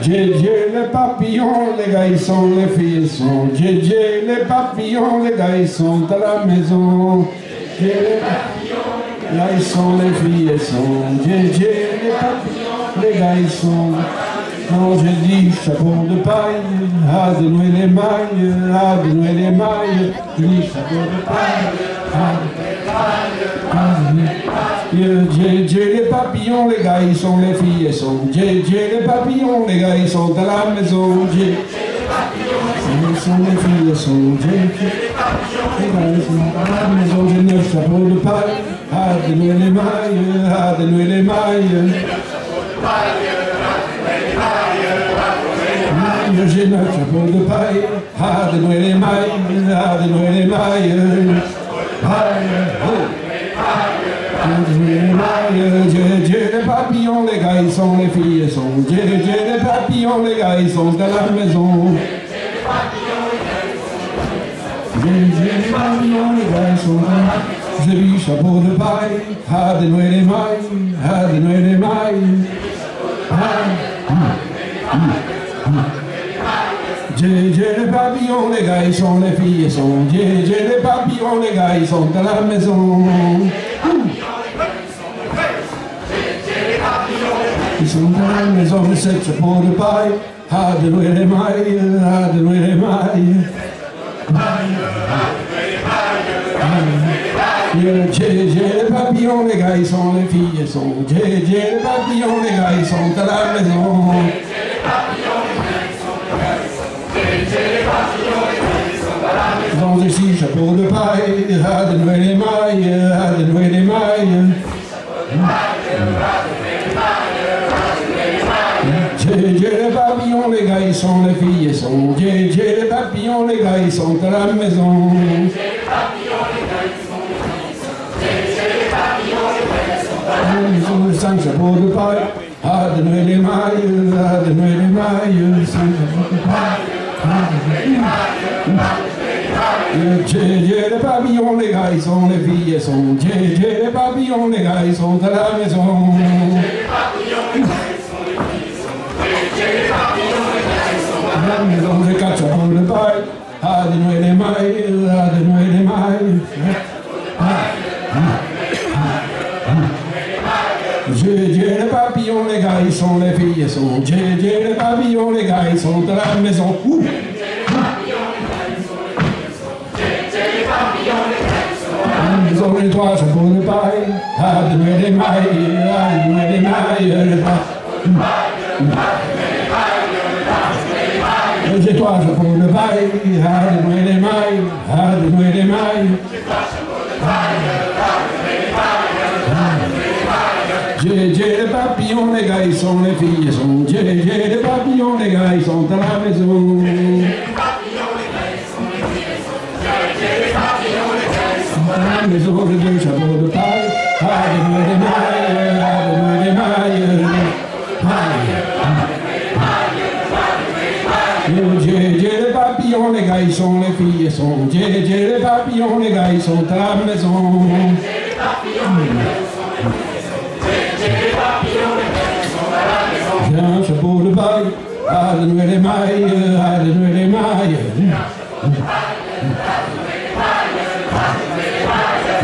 Djé, les papillons, les gars ils sont, les filles sont. Djé, les papillons, les gars ils sont à la maison. Djé, les papillons, là ils sont, les filles sont. Djé, les papillons, les gars ils sont. Quand je dis chapeau de paille, à dénouer les mailles, à dénouer les mailles. Je dis chapeau de paille, à dénouer les mailles, à dénouer les mailles. Djé, les papillons, les gars ils sont, les filles sont. Djé, les papillons, les gars ils sont à la maison. Djé, les papillons, ils sont, les filles sont. Djé, les gars ils sont à la maison. J'ai 9 chapeaux de paille, à dénouer les mailles, à dénouer les mailles. J'ai 9 chapeaux de paille, à dénouer les mailles, à dénouer les mailles. Djé, les papillons, les gars ils sont, les filles sont. Djé, les papillons, les gars ils sont à la maison. Djé, les papillons, les gars ils sont à la maison. J'ai 8 chapeaux de paille, à dénouer les mailles, à dénouer les mailles. Djé, les papillons, les gars ils sont, les filles sont. Djé, les papillons, les gars ils sont à la maison. Ils sont à la maison, j'ai 7 chapeaux de paille, à dénouer les mailles, à dénouer les mailles. Djé, les papillons, les gars ils sont, les filles sont. Djé, les papillons, les gars ils sont à la maison. Dans les 6 chapeaux de paille, à dénouer les mailles, à dénouer les mailles. Djé, les papillons, les gars ils sont, les filles sont. Djé, les papillons, les gars ils sont à la maison. Ils ont 5 chapeaux de paille, à dénouer les mailles, à dénouer les mailles. 5 chapeaux de paille, à dénouer les mailles. Djé, les papillons, les gars ils sont, les filles sont. Djé, les papillons, les gars ils sont à la maison. À la maison, j'ai 4 chapeaux de paille, à dénouer les mailles, à dénouer les mailles. Djé, les papillons, les gars ils sont, les filles sont. Djé, les papillons, les gars ils sont à la maison. Ils ont les 3 chapeaux de paille, à dénouer les mailles, à dénouer les mailles. J'ai 3 chapeaux de paille, à dénouer les mailles, à dénouer les mailles. Djé, les papillons, les gars ils sont, les filles sont. Djé, les papillons, les gars ils sont à la maison. À la maison, j'ai 2 chapeaux de paille, à dénouer les mailles, à dénouer les mailles. Djé, les papillons, les gars ils sont, les filles sont. Djé, les papillons, les gars ils sont à la maison. J'ai un chapeau de paille, à dénouer les mailles, à dénouer les mailles.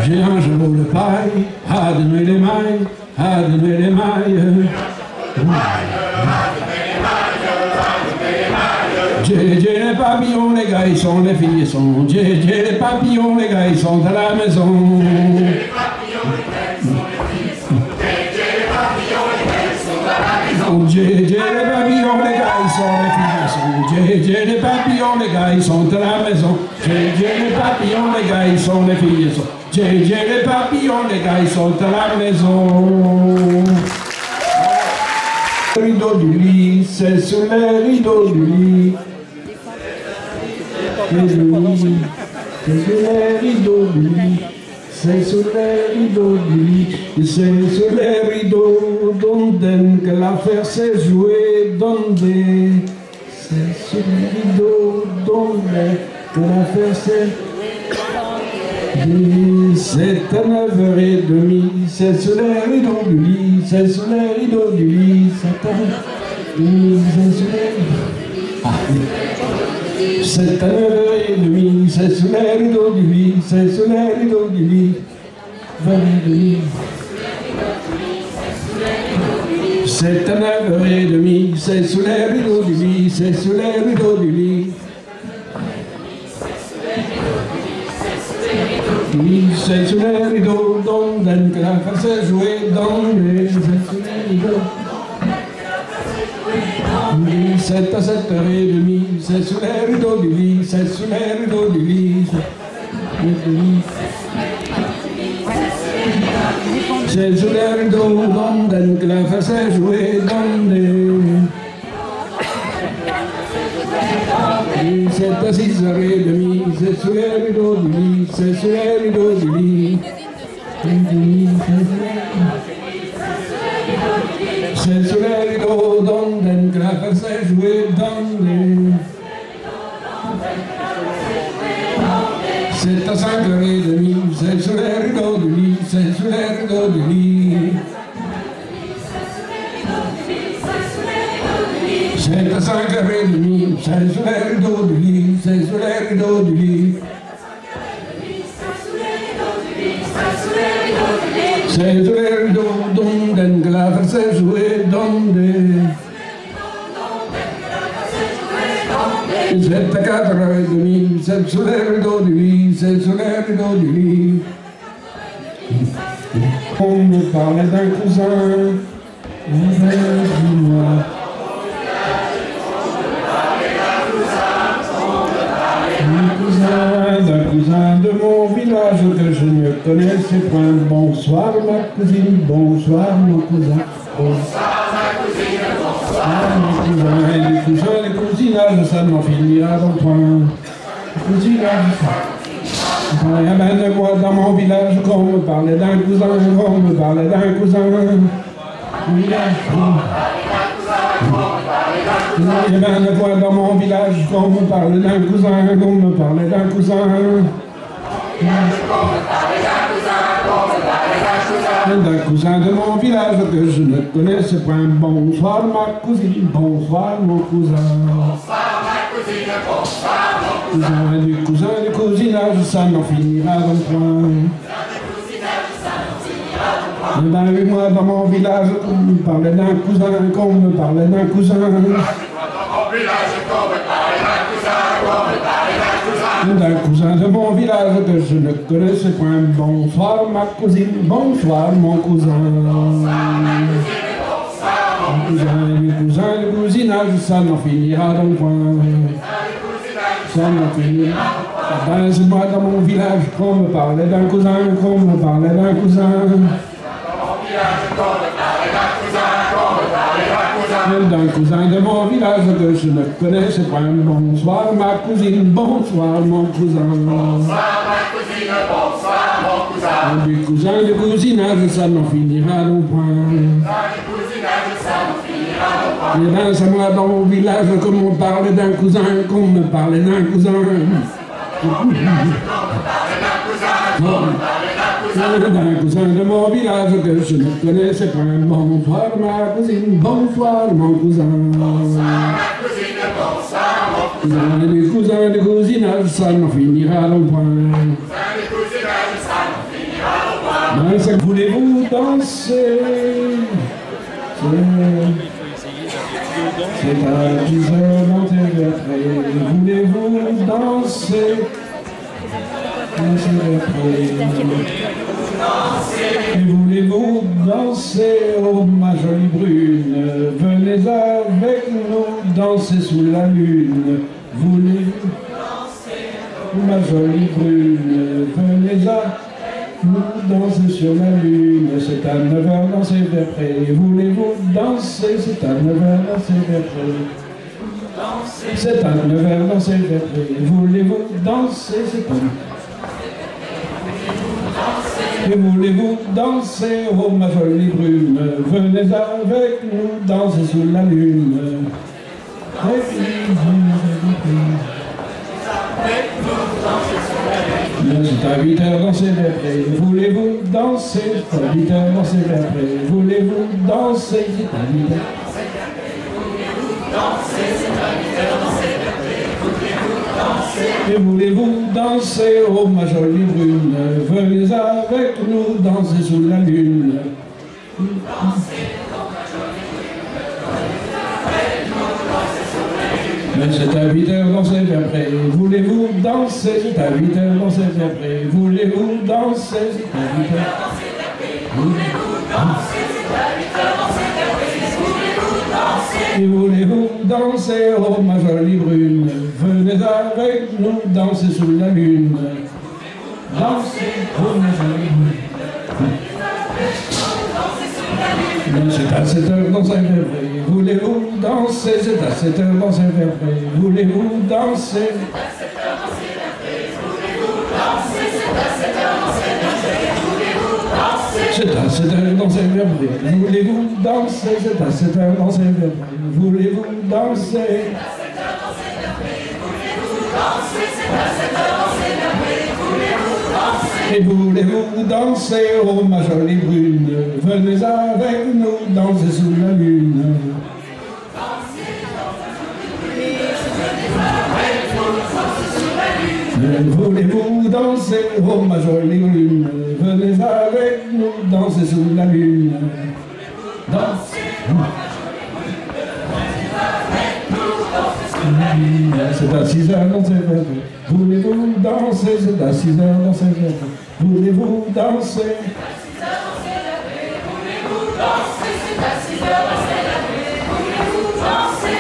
J'ai un chapeau de paille, à dénouer les mailles, à dénouer les mailles. Djé, les papillons, les gars ils sont, les filles sont. Djé, les papillons, les gars ils sont à la maison. Djé, les papillons, les gars ils sont, les filles sont. Djé, les papillons, les gars ils sont à la maison. Djé, les papillons, les gars ils sont, les filles sont. Djé, les papillons, les gars ils sont à la maison. Le rideau du lit, c'est sous les rideaux du lit. C'est sous les rideaux du lit. C'est sous les rideaux du lit. C'est sous les rideaux d'Onden que l'affaire s'est jouée. D'Onden. C'est sous les rideaux d'Onden que l'affaire s'est jouée. C'est à 9h30. C'est sous les rideaux du lit. C'est sous les rideaux du lit. C'est à C'est à 9h30, c'est sous les rideaux du lit, c'est sous les rideaux du lit. 20h30. C'est à 9h30, c'est sous les rideaux du lit, c'est sous les rideaux du lit. C'est sous les rideaux, donc que la face est jouée dans les... C'est sous les rideaux. C'est à 7h30, c'est sous les rideaux du lit, c'est sous les rideaux du lit. C'est sous les rideaux, donc que la face est jouée dans les... C'est à 6h30, c'est sous les rideaux du lit, c'est sous les rideaux du lit. C'est sous les rideaux d'Anden que la face est jouée dans les... C'est à 5h30, c'est sous les rideaux du lit, c'est sous les rideaux du lit. C'est à 5h30, c'est sous les rideaux du lit, c'est sous les rideaux du lit. C'est sous les rideaux d'Anden que la face est jouée dans les... C'est à 4h30, c'est sous les rideaux du lit, c'est sous les rideaux du lit. On me parlait d'un cousin, d'un cousin de mon village que je ne connaissais point. Bonsoir ma cousine, bonsoir mon cousin. Bonsoir ma cousine, bonsoir mon cousin. Et les cousins, les cousinages, ça n'en finira donc point. Les cousinages, il y a ben de moi dans mon village qu'on me parlait d'un cousin, qu'on me parlait d'un cousin. Il y a ben de moi dans mon village qu'on me parlait d'un cousin, qu'on me parlait d'un cousin. D'un cousin de mon village que je ne connaissais point. Bonsoir ma cousine, bonsoir mon cousin. Bonsoir ma cousine, bonsoir mon cousin. Du cousin du cousinage, ça n'en finira donc point. Ben oui, moi dans mon village, qu'on me parlait d'un cousin, qu'on me parlait d'un cousin. D'un cousin de mon village que je ne connaissais point. Bonsoir ma cousine, bonsoir mon cousin. Mon cousin, du cousin, du cousinage, ça n'en finira donc point. Ça n'en finira. Ben c'est moi dans mon village qu'on me parlait d'un cousin, qu'on me parlait d'un cousin. D'un cousin de mon village que je ne connaissais point. Bonsoir ma cousine, bonsoir mon cousin. Bonsoir ma cousine, bonsoir mon cousin. Du cousin du cousinage, ça n'en finira donc point. Et ben c'est moi dans mon village qu'on me parlait d'un cousin, qu'on me parlait d'un cousin. D'un cousin de mon village que je ne connaissais point. Bonsoir ma cousine, bonsoir mon cousin. Bonsoir ma cousine, bonsoir mon cousin. Les cousins de cousinage, ça n'en finira donc point. Ben, c'est que voulez-vous danser? C'est à 10h voulez-vous danser? Et voulez-vous danser, oh ma jolie brune? Venez avec nous danser sous la lune. Voulez-vous danser, ma jolie brune? Venez avec nous danser sur la lune. C'est à 9h danser vers près. Voulez-vous danser? C'est à 9h danser vers près. C'est à 9h danser vers près. Voulez-vous danser? C'est à... Et voulez-vous danser, oh ma jolie brune? Venez avec nous danser sous la lune. C'est à 8h danser vers près. Voulez-vous danser? C'est à 8h danser vers près. Voulez-vous danser? C'est à 8h. Et voulez-vous danser, oh ma jolie brune, venez avec nous danser sous la lune. Mais c'est à 8 heures danser bien près, voulez-vous danser, c'est à 8 heures danser bien près, voulez-vous danser, c'est à 8 heures. Voulez-vous danser, c'est à 8 heures danser bien près, voulez-vous danser. Et voulez-vous danser, oh ma jolie brune, venez avec nous danser sous la lune. Danser, oh ma jolie brune. C'est à 7 heures danser bien près, voulez-vous danser, c'est à 7 heures danser bien près, voulez-vous danser. C'est à 7 heures danser bien près, voulez-vous danser, c'est à 7 heures danser bien près, voulez-vous danser. Et voulez-vous danser, oh ma jolie brune, venez avec nous danser sous la lune. Voulez-vous danser, oh ma jolie brune, venez avec nous danser sous la lune. C'est à 6 heures danser bien près, voulez-vous danser, c'est à 6 heures danser bien près, voulez-vous danser.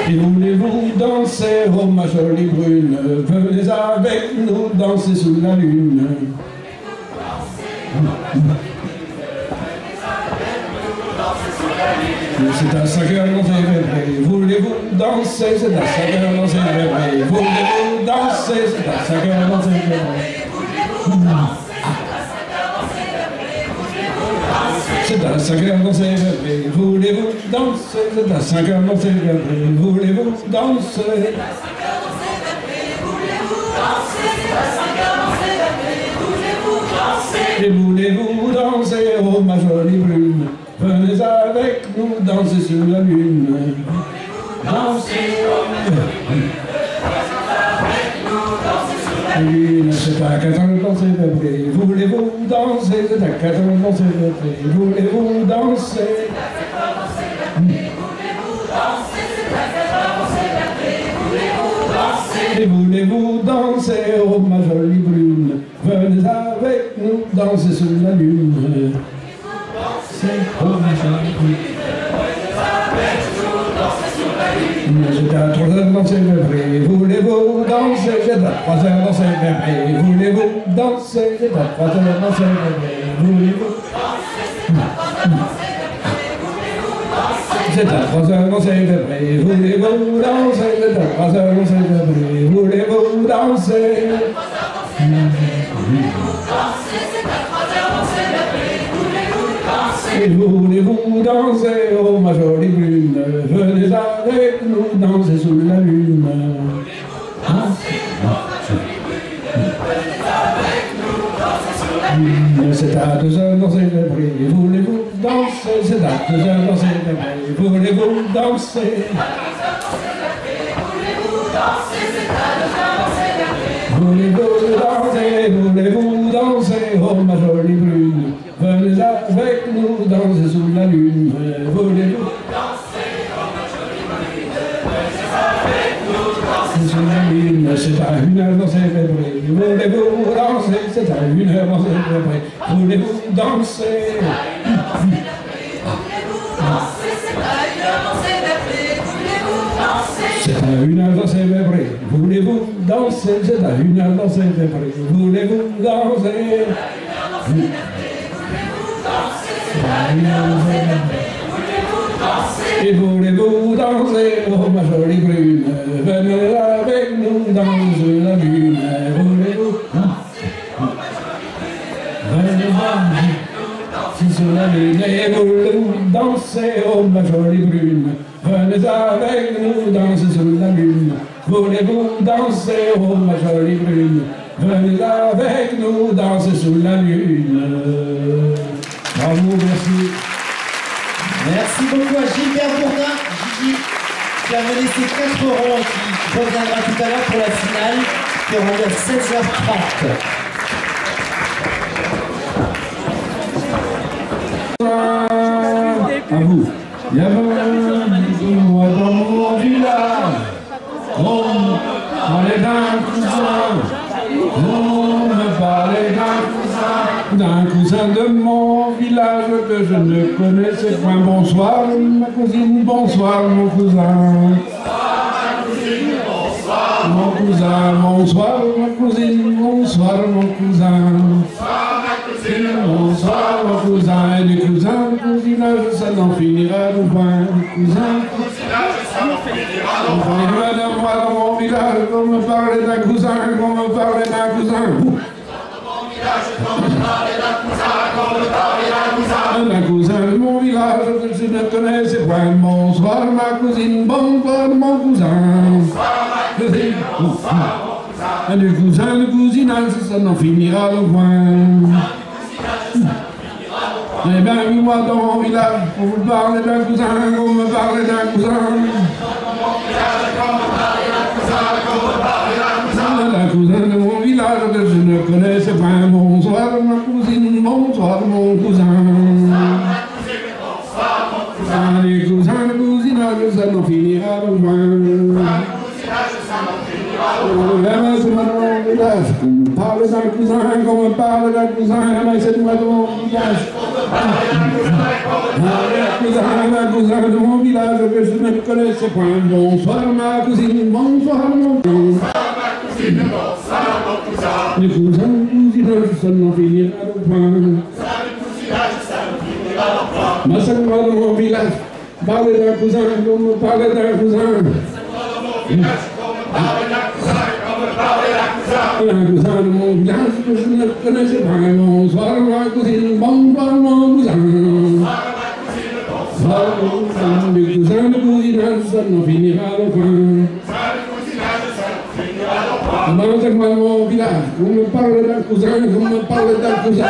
Et voulez-vous danser, oh ma jolie brune, venez avec nous danser sous la lune. C'est à 5 heures danser bien près, voulez-vous danser, c'est à 5 heures danser bien près, voulez-vous danser, c'est à 5 heures danser bien près. C'est à 5 heures danser bien près, voulez-vous danser, c'est à 5 heures danser bien près, voulez-vous danser. Et voulez-vous danser, oh ma jolie brune, venez avec nous danser sur la lune. Danser, c'est à 4 heures danser bien près, voulez-vous danser, c'est à 4 heures danser bien près, voulez-vous danser. Et voulez-vous danser, oh ma jolie brune, venez avec nous danser sous la lune. C'est oh ma jolie brune. C'est à 3 heures danser bien près, voulez-vous danser, c'est à 3 heures danser bien près, voulez-vous danser, c'est à 3 heures danser bien près, voulez-vous. C'est à 3 heures danser bien près, voulez-vous danser, c'est à 3 heures danser bien près, voulez-vous danser. Et voulez-vous danser, oh ma jolie brune, venez avec nous danser sous la lune. C'est à 2 heures danser bien près, voulez-vous danser, c'est à 2 heures danser bien près, voulez-vous danser. Voulez-vous danser, voulez-vous danser, oh ma jolie brune, venez avec nous danser sous la lune. Voulez-vous danser, oh ma jolie brune, venez avec nous danser sous la lune. C'est à 1 heure danser bien près, voulez-vous danser, c'est à 1 heure danser bien près, voulez-vous danser. C'est à 1 heure danser bien près, voulez-vous danser, c'est à 1 heure danser bien près, voulez-vous danser. Et voulez-vous danser, oh ma jolie brune, venez avec nous danser la lune. Voulez-vous venez danser sur la lune. Et voulez-vous danser, oh ma jolie brune, venez avec nous danser sur la lune. Voulez-vous danser, oh ma jolie brune, venez avec nous danser sous la lune. Bravo, merci. Merci beaucoup à Gilbert Bourdin, Gigi. J'ai amené ces 4 ronds qui reviendra tout à l'heure pour la finale, qui auront lieu à 16h30. À vous. Il y avait moi dans mon village, on parlait d'un cousin, on me parlait d'un cousin de mon village que je ne connaissais point. Bonsoir ma cousine, bonsoir mon cousin. Mon cousin, bonsoir ma cousine, bonsoir mon cousin. Bonsoir mon cousin, et du cousin, cousinage, ça n'en finira de point. Cousin, ça n'en finira de point. Il va de moi dans mon village, qu'on me parlait d'un cousin, qu'on me parlait d'un cousin. Un cousin de mon village que je ne connaissais point. Bonsoir ma cousine, bonsoir mon cousin. Un du cousin, le cousinage, ça n'en finira de point. Eh bien, moi dans mon village, on me parlait d'un cousin, on me parlait d'un cousin. Un cousin de mon village que je ne connaissais pas. Bonsoir ma cousine, bonsoir mon cousin. Les cousins, le cousinage, ça n'en finira de loin. On me parle d'un cousin, qu'on me parle d'un cousin, c'est moi de mon village. Un cousin de mon village que je ne connaissais point. Bonsoir ma cousine, bonsoir mon cousin. Les cousins, cousinage, ça n'en finira de point. Ma sœur de mon village, parle d'un cousin, qu'on me parle d'un cousin. Un cousin de mon village que je ne connaissais pas. Bonsoir ma cousine, bonsoir mon cousin. Bonsoir mon cousin, les cousins de cousinage, ça n'en finira de point. Dans mon village, on me parle d'un cousin, on me parle d'un cousin. Dans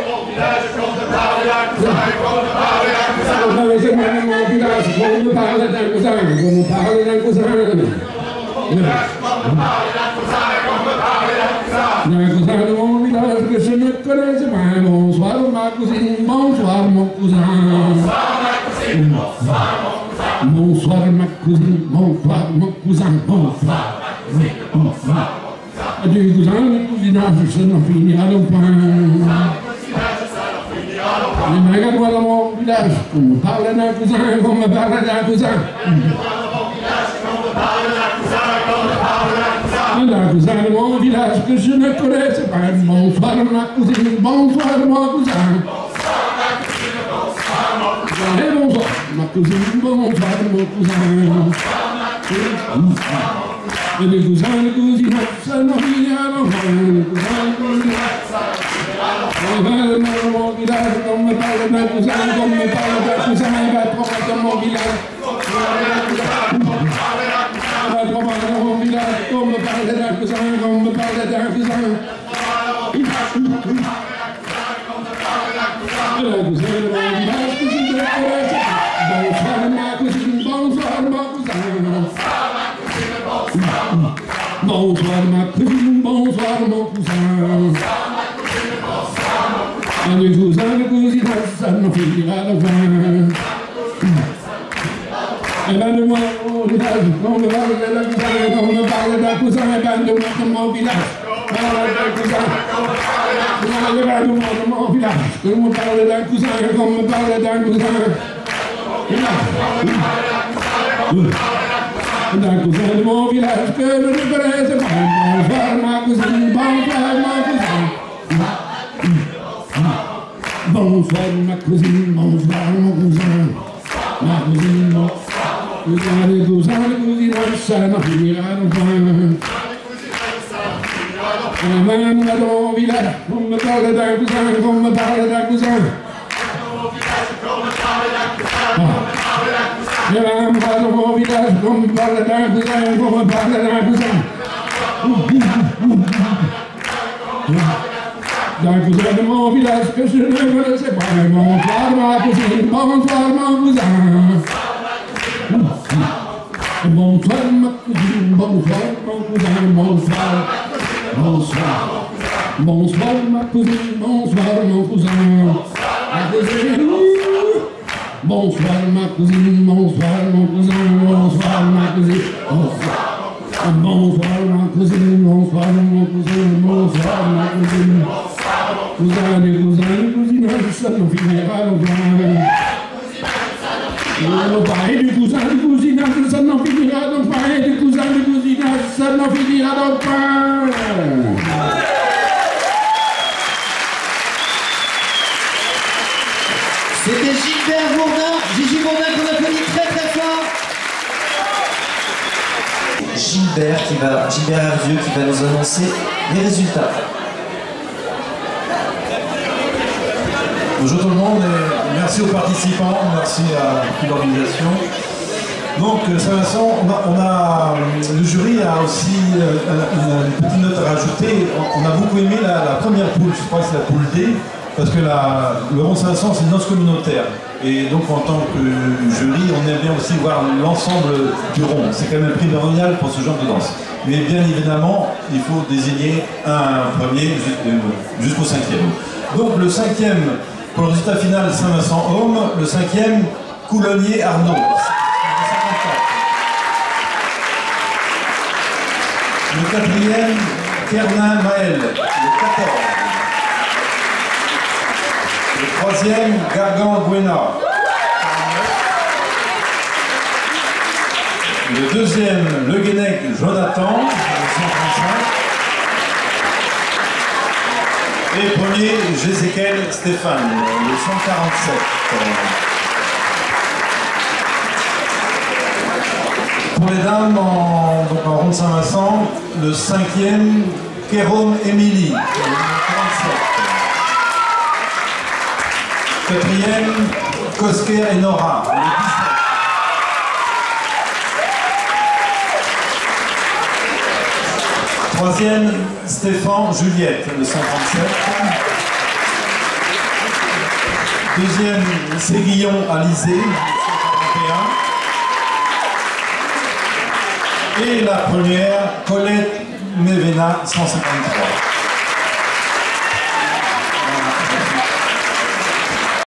mon village, on me parle d'un cousin, on me parle d'un cousin. Un cousin de mon village que je ne connaissais pas. Bonsoir ma cousine, bonsoir mon cousin. Bonsoir ma cousine, bonsoir mon cousin. Bonsoir. Du cousin, le cousinage, ça n'en finira de point. Regarde-moi dans mon village, on me parle d'un cousin, on me parle d'un cousin. Un cousin de mon village que je ne connaissais pas. Bonsoir ma cousine, bonsoir mon cousin. Et bonsoir ma cousine, bonsoir mon cousin. Et les cousins, les cousines, ça n'en finira de point. Dans mon village, on me parle d'un cousin, on me parle d'un cousin, il va prendre dans mon village. Dans mon village, on me parle d'un cousin, on me parle d'un cousin. Un cousin de mon village que je ne connaissais pas. Bonsoir ma cousine, bonsoir mon cousin. Bonsoir ma cousine, bonsoir mon cousin. Les cousins, les cousines, ça n'en finira de point. Et ben de moi, au village, on me parle d'un cousin, on me parle d'un cousin, et ben de moi, dans mon village, on me parle d'un cousin. Et ben de moi, dans mon village, on me parle d'un cousin, on me parle d'un cousin. D'un cousin de mon village que je ne connaissais pas. Bonsoir ma cousine, bonsoir ma cousin. Bonsoir ma cousine, bonsoir mon cousin. Ma cousine, mon cousin, les cousins, les cousines, ça n'en finira de point. Même dans mon village, on me parle d'un cousin, on me parle d'un cousin. Et même dans mon village, on me parle d'un cousin, on me parle d'un cousin. D'un cousin de mon village que je ne connaissais pas. Bonsoir ma cousine, bonsoir mon cousin. Bonsoir ma cousine, bonsoir mon cousin, bonsoir. Bonsoir. Bonsoir ma cousine, bonsoir mon cousin. Bonsoir ma cousine, bonsoir mon cousin, bonsoir ma cousine, bonsoir. Bonsoir ma cousine, bonsoir mon cousin, bonsoir ma cousine. Cousin et cousinage, ça nous finira au pain. Le pain du cousin du cousinage, ça n'en finira au pain. Du cousin du cousinage, ça n'en finira au pain. C'était Gilbert Bourdin, Gigi Bourdin qu'on applaudit très très fort. Gilbert Hervieux qui va nous annoncer les résultats. Bonjour tout le monde et merci aux participants, merci à toute l'organisation. Donc Saint-Vincent, le jury a aussi une petite note à rajouter. On a beaucoup aimé la première poule, je crois que c'est la poule D, parce que le rond Saint-Vincent c'est une danse communautaire. Et donc en tant que jury, on aime bien aussi voir l'ensemble du rond. C'est quand même primordial pour ce genre de danse. Mais bien évidemment, il faut désigner un premier jusqu'au cinquième. Donc le cinquième, pour le résultat final, Saint-Vincent Homme, le cinquième, Coulonnier Arnaud. Le quatrième, Kernin Maël, le 14. Le troisième, Gargan Buena. Le deuxième, Le Guenec Jonathan, le 135. Et premier, Jézéchiel Stéphane, le 147. Pour les dames, en rond de Saint-Vincent, le cinquième, Kérom Émilie, le 47. Quatrième, Kosker et Nora, le 17. Troisième, Stéphane Juliette, le 137. Deuxième, Séguillon Alizé, le 141. Et la première, Colette Mévena, 153.